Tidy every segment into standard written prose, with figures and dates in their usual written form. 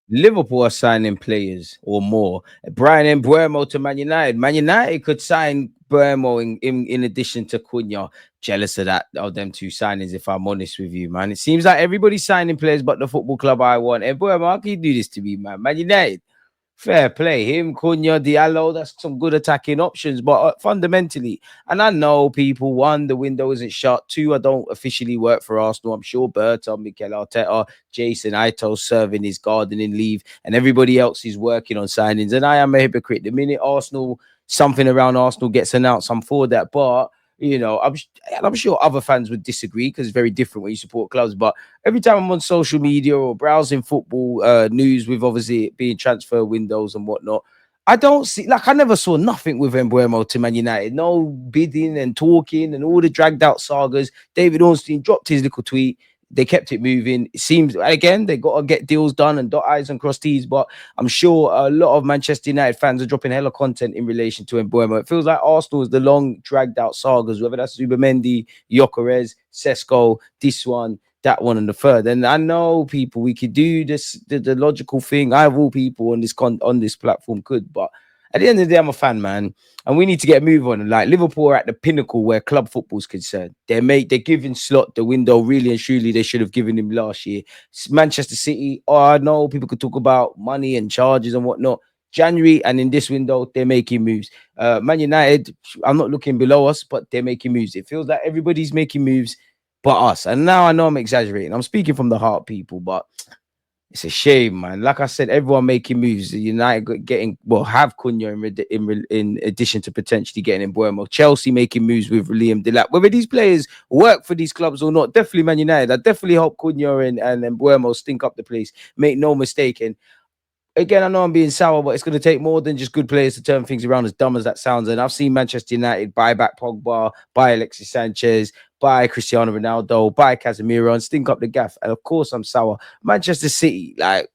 Liverpool are signing players or more. Brian Mbeumo to Man United. Man United could sign Mbeumo in addition to Cunha. Jealous of that, of them two signings, if I'm honest with you, man. It seems like everybody's signing players but the football club I want. And Mbeumo, how can you do this to me, man? Man United. Fair play. Him, Cunha, Diallo, that's some good attacking options. But fundamentally, and I know people, one, the window isn't shut. Two, I don't officially work for Arsenal. I'm sure Berta, Mikel Arteta, Jason Ito serving his gardening leave, and everybody else is working on signings. And I am a hypocrite. The minute Arsenal, something around Arsenal gets announced, I'm for that. But you know, I'm sure other fans would disagree because it's very different when you support clubs. But every time I'm on social media or browsing football news with obviously it being transfer windows and whatnot, I don't see, like, I never saw nothing with Mbeumo to Man United. No bidding and talking and all the dragged out sagas. David Ornstein dropped his little tweet. They kept it moving. It seems, again, they got to get deals done and dot I's and cross T's. But I'm sure a lot of Manchester United fans are dropping hella content in relation to Mbeumo. It feels like Arsenal is the long, dragged out sagas, whether that's Zubimendi, Gyokeres, Cesco, this one, that one, and the third. And I know people, we could do this, the logical thing. I have all people on this platform could, but at the end of the day, I'm a fan, man, and we need to get a move on. Like, Liverpool are at the pinnacle where club football is concerned. They're giving Slot the window. Really and truly, they should have given him last year. Manchester City, I know people could talk about money and charges and whatnot. January and in this window, they're making moves. Man United, I'm not looking below us, but they're making moves. It feels like everybody's making moves but us. And now I know I'm exaggerating. I'm speaking from the heart, people, but it's a shame, man. Like I said, everyone making moves. United have Cunha in addition to potentially getting Mbeumo. Chelsea making moves with Liam Delap. Whether these players work for these clubs or not, definitely Man United. I definitely hope Cunha and Mbeumo stink up the place. Make no mistake. And again, I know I'm being sour, but it's going to take more than just good players to turn things around, as dumb as that sounds. And I've seen Manchester United buy back Pogba, buy Alexis Sanchez, buy Cristiano Ronaldo, buy Casemiro, and stink up the gaff. And of course, I'm sour. Manchester City, like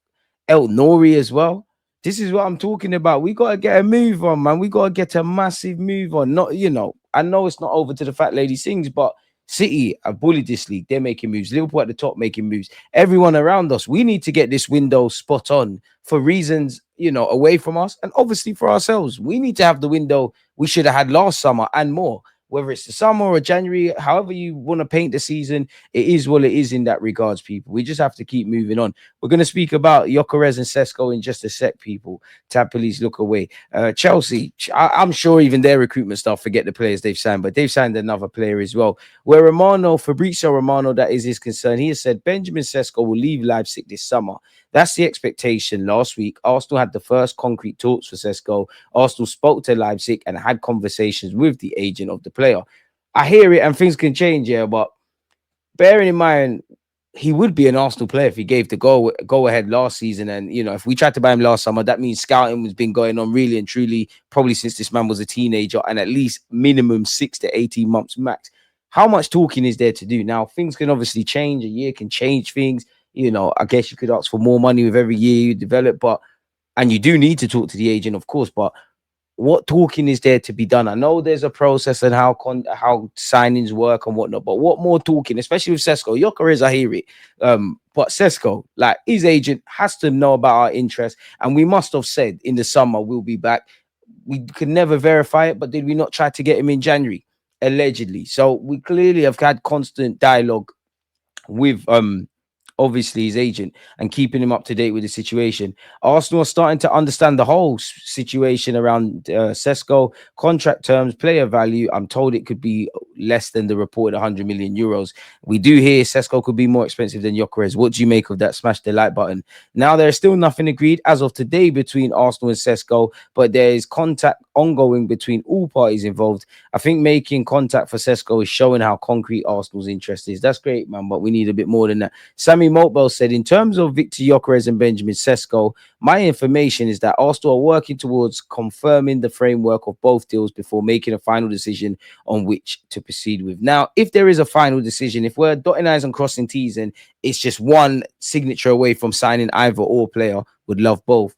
El Nori as well. This is what I'm talking about. We got to get a move on, man. We got to get a massive move on. Not, I know it's not over to the fat lady sings, but City have bullied this league. They're making moves. Liverpool at the top making moves. Everyone around us, we need to get this window spot on for reasons, away from us and obviously for ourselves. We need to have the window we should have had last summer and more. Whether it's the summer or January, however you want to paint the season, it is what it is in that regards, people. We just have to keep moving on. We're going to speak about Gyokeres and Sesco in just a sec, people. Tab police, look away. Chelsea, I'm sure even their recruitment staff forget the players they've signed, but they've signed another player as well. Where Fabrizio Romano, that is his concern, he has said Benjamin Sesko will leave Leipzig this summer. That's the expectation. Last week, Arsenal had the first concrete talks for Cesco. Arsenal spoke to Leipzig and had conversations with the agent of the player. I hear it and things can change, yeah, but bearing in mind, he would be an Arsenal player if he gave the go ahead last season. And, if we tried to buy him last summer, that means scouting has been going on really and truly, probably since this man was a teenager, and at least minimum 6 to 18 months max. How much talking is there to do? Now, things can obviously change. A year can change things. I guess you could ask for more money with every year you develop, and you do need to talk to the agent, of course, but what talking is there to be done? I know there's a process and how signings work and whatnot, but what more talking, especially with Cesco? Gyokeres, I hear it. But Cesco, like, his agent has to know about our interest, and we must have said in the summer we'll be back. We could never verify it, but did we not try to get him in January? Allegedly. So we clearly have had constant dialogue with obviously his agent and keeping him up to date with the situation. Arsenal are starting to understand the whole situation around Cesco, contract terms, player value. I'm told it could be less than the reported 100 million euros. We do hear Cesco could be more expensive than Gyokeres. What do you make of that? Smash the like button. Now, there's still nothing agreed as of today between Arsenal and Cesco, but there is contact ongoing between all parties involved. I think making contact for Cesco is showing how concrete Arsenal's interest is. That's great, man, but we need a bit more than that. Sammy Motbell said, in terms of Viktor Gyokeres and Benjamin Sesko, my information is that Arsenal are working towards confirming the framework of both deals before making a final decision on which to proceed with. Now, if there is a final decision, if we're dotting I's and crossing T's and it's just one signature away from signing either or player, would love both.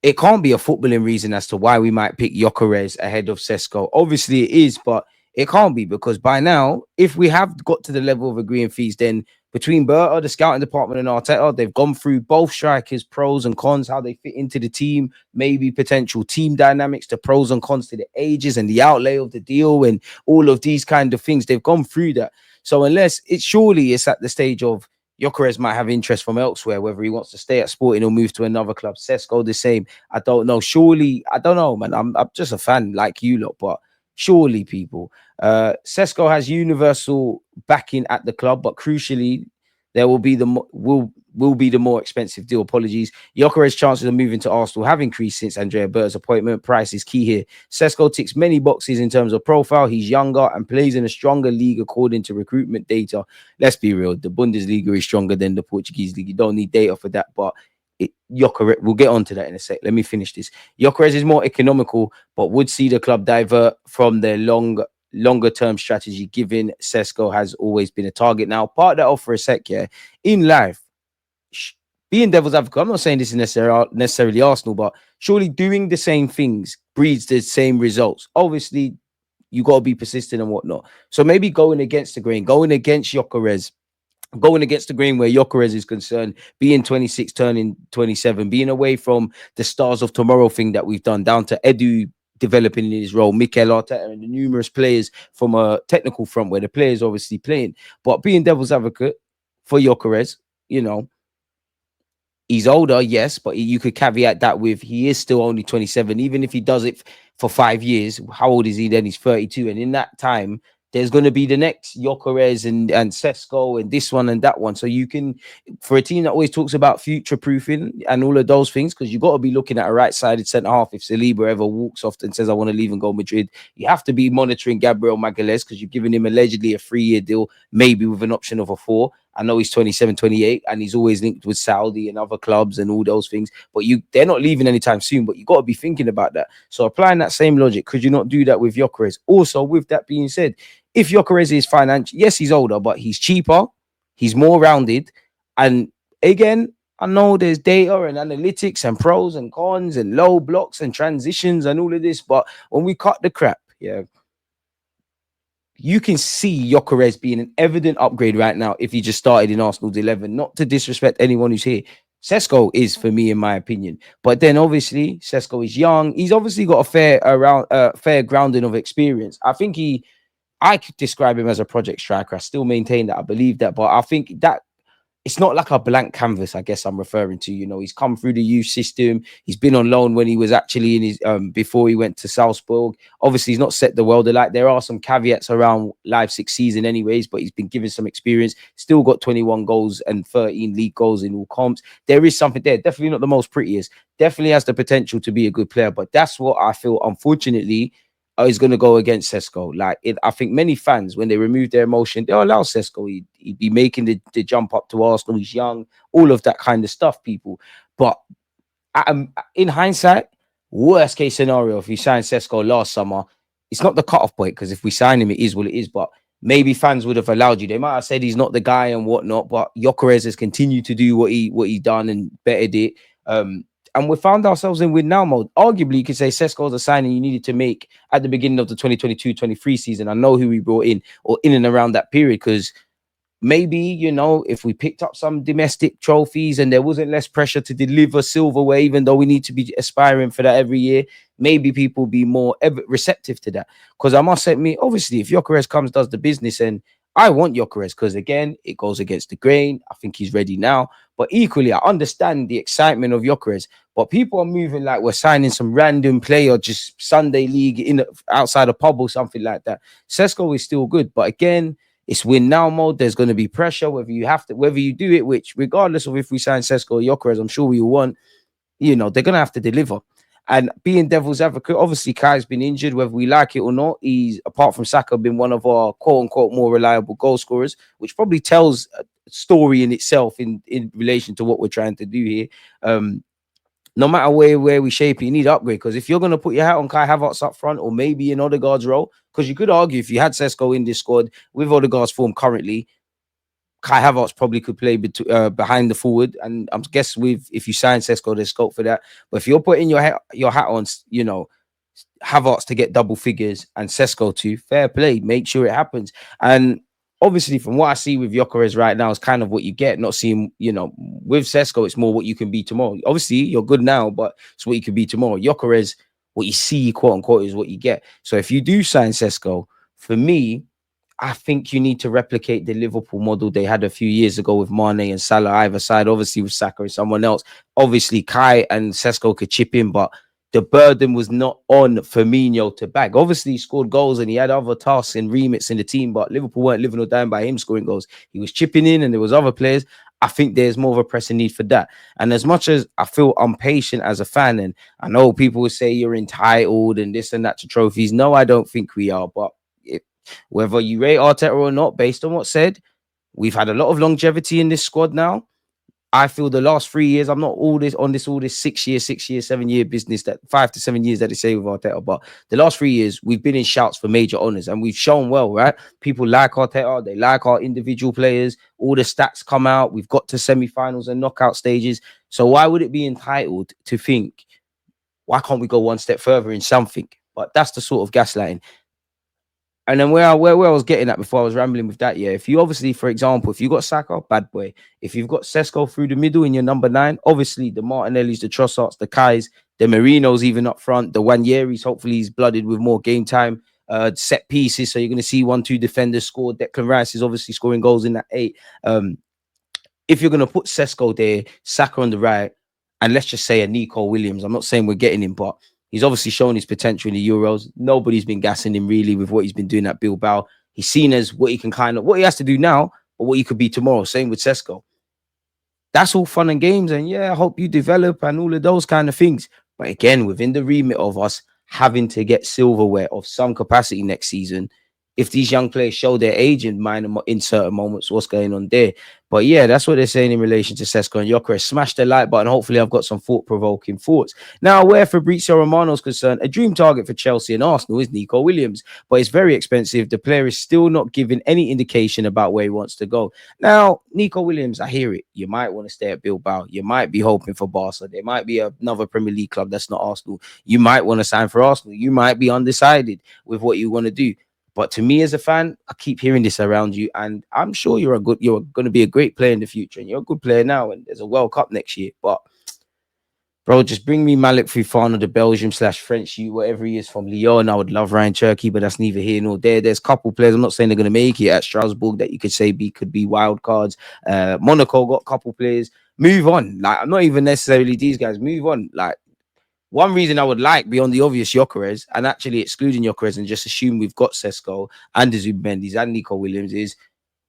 it can't be a footballing reason as to why we might pick Gyokeres ahead of Cesco. Obviously, it is, but it can't be because by now, if we have got to the level of agreeing fees, then between Berta, the scouting department, and Arteta, they've gone through both strikers, pros and cons, how they fit into the team, maybe potential team dynamics, the pros and cons to the ages and the outlay of the deal, and all of these kind of things. They've gone through that. So unless it's surely it's at the stage of Gyokeres might have interest from elsewhere, whether he wants to stay at Sporting or move to another club. Sesco the same. I don't know. Surely, I don't know, man. I'm just a fan like you lot, but surely, people. Cesco has universal backing at the club, but crucially, there will be will be the more expensive deal. Apologies. Gyokeres' chances of moving to Arsenal have increased since Andrea Berta's appointment. Price is key here. Cesco ticks many boxes in terms of profile. He's younger and plays in a stronger league according to recruitment data. Let's be real. The Bundesliga is stronger than the Portuguese league. You don't need data for that, but Gyokeres, we'll get onto that in a sec. Let me finish this. Gyokeres is more economical, but would see the club divert from their longer term strategy, given Cesco has always been a target. Now, part that off for a sec, yeah. In life, being devil's advocate, I'm not saying this is necessarily Arsenal, but surely doing the same things breeds the same results. Obviously, you got to be persistent and whatnot. So maybe going against the grain, going against Gyokeres, going against the grain where Gyokeres is concerned, being 26, turning 27, being away from the stars of tomorrow thing that we've done, down to Edu developing in his role, Mikel Arteta, and the numerous players from a technical front where the players obviously playing. But being devil's advocate for Gyokeres, you know, he's older, yes, but you could caveat that with he is still only 27. Even if he does it for 5 years, how old is he then? He's 32. And in that time, there's going to be the next Gyokeres and Cesco and this one and that one. So you can, for a team that always talks about future proofing and all of those things, because you've got to be looking at a right-sided centre half. If Saliba ever walks off and says, I want to leave and go Madrid, you have to be monitoring Gabriel Magalhaes because you've given him allegedly a 3-year deal, maybe with an option of a 4. I know he's 27, 28, and he's always linked with Saudi and other clubs and all those things. But they're not leaving anytime soon, but you got to be thinking about that. So applying that same logic, could you not do that with Gyokeres? Also, with that being said, if Gyokeres is financial, yes, he's older, but he's cheaper, he's more rounded. And again, I know there's data and analytics and pros and cons and low blocks and transitions and all of this, but when we cut the crap, yeah, you can see Gyokeres being an evident upgrade right now if he just started in Arsenal's 11. Not to disrespect anyone who's here. Cesco is, for me, in my opinion. But then, obviously, Cesco is young. He's obviously got a fair grounding of experience. I could describe him as a project striker. I still maintain that. I believe that. But I think that it's not like a blank canvas, I guess I'm referring to. You know, he's come through the youth system. He's been on loan when he was actually in his before he went to Salzburg. Obviously, he's not set the world alight. There are some caveats around Leipzig season anyways, but he's been given some experience. Still got 21 goals and 13 league goals in all comps. There is something there. Definitely not the most prettiest. Definitely has the potential to be a good player. But that's what I feel, unfortunately, is going to go against Cesco. I think many fans, when they remove their emotion, they'll allow Cesco. He'd be making the jump up to Arsenal. He's young, all of that kind of stuff, people. But in hindsight, worst case scenario, if we signed Cesco last summer, it's not the cutoff point, because if we sign him, it is what it is. But maybe fans would have allowed you. They might have said he's not the guy and whatnot, but Gyokeres has continued to do what he done and bettered it. And we found ourselves in win now mode. Arguably, you could say Cesco's a signing you needed to make at the beginning of the 2022-23 season. I know who we brought in, or in and around that period, because maybe, you know, if we picked up some domestic trophies and there wasn't less pressure to deliver silverware, even though we need to be aspiring for that every year, maybe people will be more receptive to that. Because I must admit, obviously, if Gyokeres comes, does the business, and I want Gyokeres because, again, it goes against the grain. I think he's ready now. But equally, I understand the excitement of Gyokeres. But people are moving like we're signing some random player, just Sunday league outside a pub or something like that. Cesco is still good. But again, it's win now mode. There's going to be pressure, whether you do it, which regardless of if we sign Cesco or Gyokeres, I'm sure we all want, you know, they're going to have to deliver. And being devil's advocate, obviously Kai's been injured, whether we like it or not. He's, apart from Saka, been one of our quote-unquote more reliable goal scorers, which probably tells a story in itself in relation to what we're trying to do here. No matter where we shape it, you need upgrade. Because if you're going to put your hat on Kai Havertz up front, or maybe in Odegaard's role, because you could argue if you had Cesco in this squad with Odegaard's form currently, Kai Havertz probably could play behind the forward, and I guess with if you sign Cesco, there's scope for that. But if you're putting your hat on, Havertz to get double figures and Sesco to fair play, make sure it happens. And obviously, from what I see with Gyokeres right now, is kind of what you get. Not seeing, with Sesco, it's more what you can be tomorrow. Obviously, you're good now, but it's what you can be tomorrow. Gyokeres, what you see, quote unquote, is what you get. So if you do sign Sesco, for me, I think you need to replicate the Liverpool model they had a few years ago with Mane and Salah either side. Obviously, with Saka and someone else. Obviously, Kai and Sesco could chip in, but the burden was not on Firmino to bag. Obviously, he scored goals and he had other tasks and remits in the team, but Liverpool weren't living or dying by him scoring goals. He was chipping in and there was other players. I think there's more of a pressing need for that. And as much as I feel impatient as a fan, and I know people will say you're entitled and this and that to trophies. No, I don't think we are. But whether you rate Arteta or not, based on what's said, we've had a lot of longevity in this squad now. I feel the last 3 years, I'm not all this 6 year, 7 year business, that 5 to 7 years that they say with Arteta, but the last 3 years, we've been in shouts for major honors and we've shown well, right? People like Arteta, they like our individual players, all the stats come out, we've got to semi-finals and knockout stages. So why would it be entitled to think, why can't we go one step further in something? But that's the sort of gaslighting. And then where I was getting at before I was rambling with that, if you obviously, for example, if you got Saka, bad boy. If you've got Cesco through the middle in your number 9, obviously the Martinellis, the Trossards, the Kais, the Marinos even up front, the Wanyeris, hopefully he's blooded with more game time, set pieces. So you're going to see 1-2 defenders score. Declan Rice is obviously scoring goals in that 8. If you're going to put Cesco there, Saka on the right, and let's just say a Nico Williams, I'm not saying we're getting him, but he's obviously shown his potential in the Euros. Nobody's been gassing him really with what he's been doing at Bilbao. He's seen as what he can what he has to do now, but what he could be tomorrow. Same with Cesco. That's all fun and games. And I hope you develop and all of those kind of things. But again, within the remit of us having to get silverware of some capacity next season, if these young players show their age in certain moments, what's going on there. But that's what they're saying in relation to Cesco and Gyokeres. Smash the like button. Hopefully, I've got some thought-provoking thoughts. Now, where Fabrizio Romano is concerned, a dream target for Chelsea and Arsenal is Nico Williams, but it's very expensive. The player is still not giving any indication about where he wants to go. Now, Nico Williams, I hear it. You might want to stay at Bilbao. You might be hoping for Barca. There might be another Premier League club that's not Arsenal. You might want to sign for Arsenal. You might be undecided with what you want to do. But to me as a fan, I keep hearing this around you, and I'm sure you're going to be a great player in the future, and you're a good player now, and there's a World Cup next year. But bro, just bring me Malik Fofana, the Belgium/French whatever he is from Lyon. I would love Ryan Cherky, but that's neither here nor there. There's a couple players. I'm not saying they're going to make it at Strasbourg that you could say could be wild cards. Monaco got a couple players. Move on. Like, I'm not even necessarily these guys. Move on. Like, one reason I would like, beyond the obvious, Gyokeres, and actually excluding Gyokeres and just assume we've got Cesco and Zubimendi and Nico Williams, is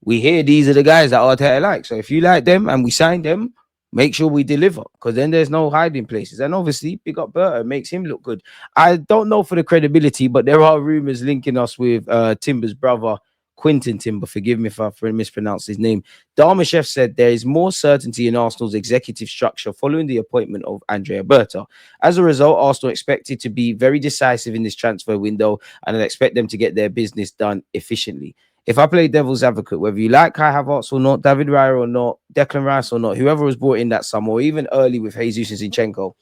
we hear these are the guys that Arteta like. So if you like them and we sign them, make sure we deliver, because then there's no hiding places. And obviously, big up Berta, makes him look good. I don't know for the credibility, but there are rumors linking us with Timber's brother, Quinton Timber. Forgive me if I mispronounced his name. Darmashev said there is more certainty in Arsenal's executive structure following the appointment of Andrea Berta. As a result, Arsenal expected to be very decisive in this transfer window, and I expect them to get their business done efficiently. If I play devil's advocate, whether you like Kai Havertz or not, David Raya or not, Declan Rice or not, whoever was brought in that summer, or even early with Jesus and Zinchenko,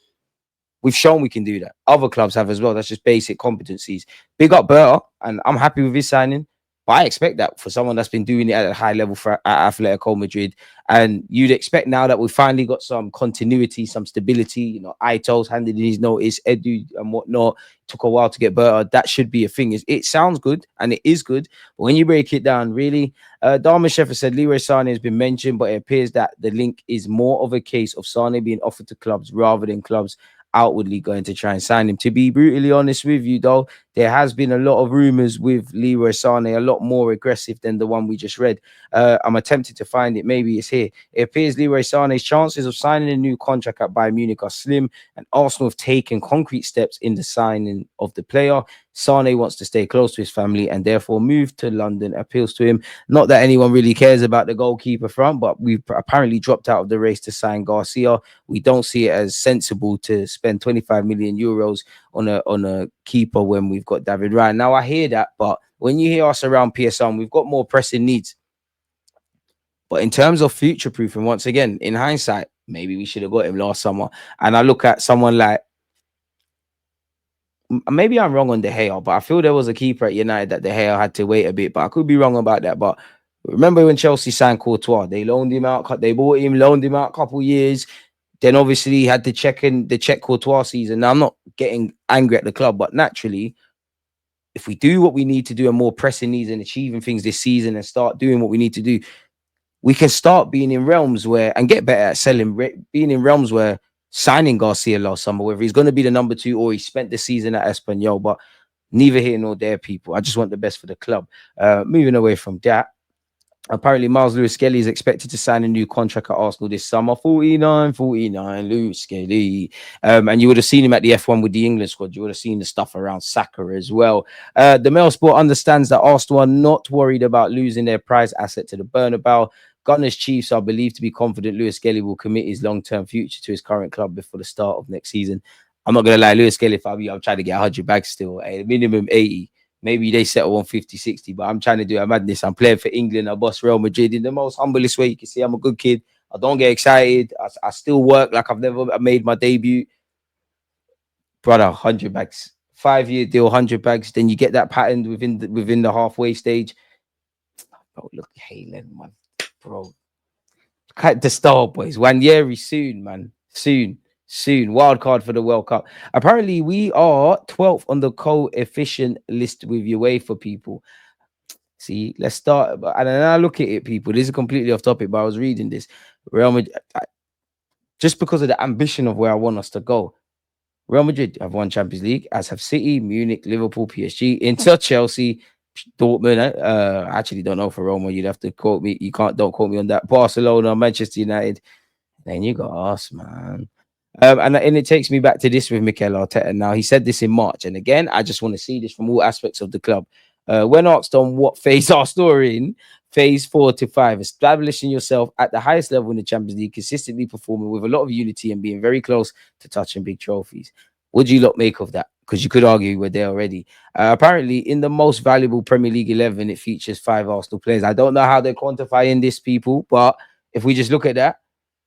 we've shown we can do that. Other clubs have as well. That's just basic competencies. Big up Berta, and I'm happy with his signing. But I expect that for someone that's been doing it at a high level at Atletico Madrid. And you'd expect now that we've finally got some continuity, some stability. Aito's handed in his notice, Edu and whatnot. Took a while to get Berta. That should be a thing. It sounds good, and it is good. But when you break it down, really, Darmashev said Leroy Sane has been mentioned, but it appears that the link is more of a case of Sane being offered to clubs rather than clubs outwardly going to try and sign him. To be brutally honest with you, though, there has been a lot of rumors with Leroy Sane, a lot more aggressive than the one we just read. I'm attempted to find it. Maybe it's here. It appears Leroy Sane's chances of signing a new contract at Bayern Munich are slim, and Arsenal have taken concrete steps in the signing of the player. Sane wants to stay close to his family and therefore move to London appeals to him. Not that anyone really cares about the goalkeeper front, but we've apparently dropped out of the race to sign Garcia. We don't see it as sensible to spend 25 million euros on a keeper when we've got David Ryan. Now, I hear that, but when you hear us around PSN, we've got more pressing needs. But in terms of future proofing, once again, in hindsight, maybe we should have got him last summer. And I look at someone like, maybe I'm wrong on De Gea, but I feel there was a keeper at United that De Gea had to wait a bit. But I could be wrong about that. But remember when Chelsea signed Courtois, they loaned him out, they bought him, loaned him out a couple years. Then obviously he had the check Courtois season. Now I'm not getting angry at the club, but naturally, if we do what we need to do and more pressing needs and achieving things this season and start doing what we need to do, we can start being in realms where and get better at selling, being in realms where signing Garcia last summer, whether he's going to be the number 2 or he spent the season at Espanyol, but neither here nor there, people. I just want the best for the club. Moving away from that, apparently Miles Lewis Skelly is expected to sign a new contract at Arsenal this summer. 49 Lewis Skelly. And you would have seen him at the F1 with the England squad. You would have seen the stuff around Saka as well. The Mail Sport understands that Arsenal are not worried about losing their prize asset to the Bernabeu. Gunners Chiefs are believed to be confident Lewis Skelly will commit his long-term future to his current club before the start of next season. I'm not going to lie, Lewis Skelly, if I'm trying to get 100 bags still, a minimum 80. Maybe they settle on 50, 60, but I'm trying to do a madness. I'm playing for England. I boss Real Madrid in the most humblest way. You can see I'm a good kid. I don't get excited. I still work like I've never made my debut. Brother, 100 bags. 5-year deal, 100 bags. Then you get that pattern within the halfway stage. Oh, look, Haaland, man. Bro. Cut the star, boys. Wanyeri soon, man. Soon. Wild card for the World Cup. Apparently, we are 12th on the coefficient list with UEFA, people. See, let's start. And then I look at it, people. This is completely off topic, but I was reading this. Real Madrid, just because of the ambition of where I want us to go. Real Madrid have won Champions League, as have City, Munich, Liverpool, PSG, Inter, Chelsea, Dortmund. I actually don't know for Roma. You'd have to quote me. Don't quote me on that. Barcelona, Manchester United. Then you got us, man. And it takes me back to this with Mikel Arteta. Now, he said this in March. And again, I just want to see this from all aspects of the club. When asked on what phase Arsenal are in, phase 4 to 5, establishing yourself at the highest level in the Champions League, consistently performing with a lot of unity and being very close to touching big trophies. What do you lot make of that? Because you could argue we're there already. Apparently, in the most valuable Premier League 11, it features 5 Arsenal players. I don't know how they're quantifying this, people, but if we just look at that,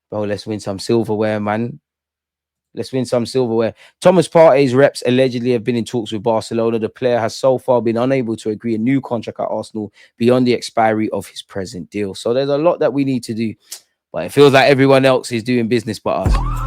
bro, let's win some silverware, man. Let's win some silverware. Thomas Partey's reps allegedly have been in talks with Barcelona. The player has so far been unable to agree a new contract at Arsenal beyond the expiry of his present deal. So there's a lot that we need to do, but it feels like everyone else is doing business but us.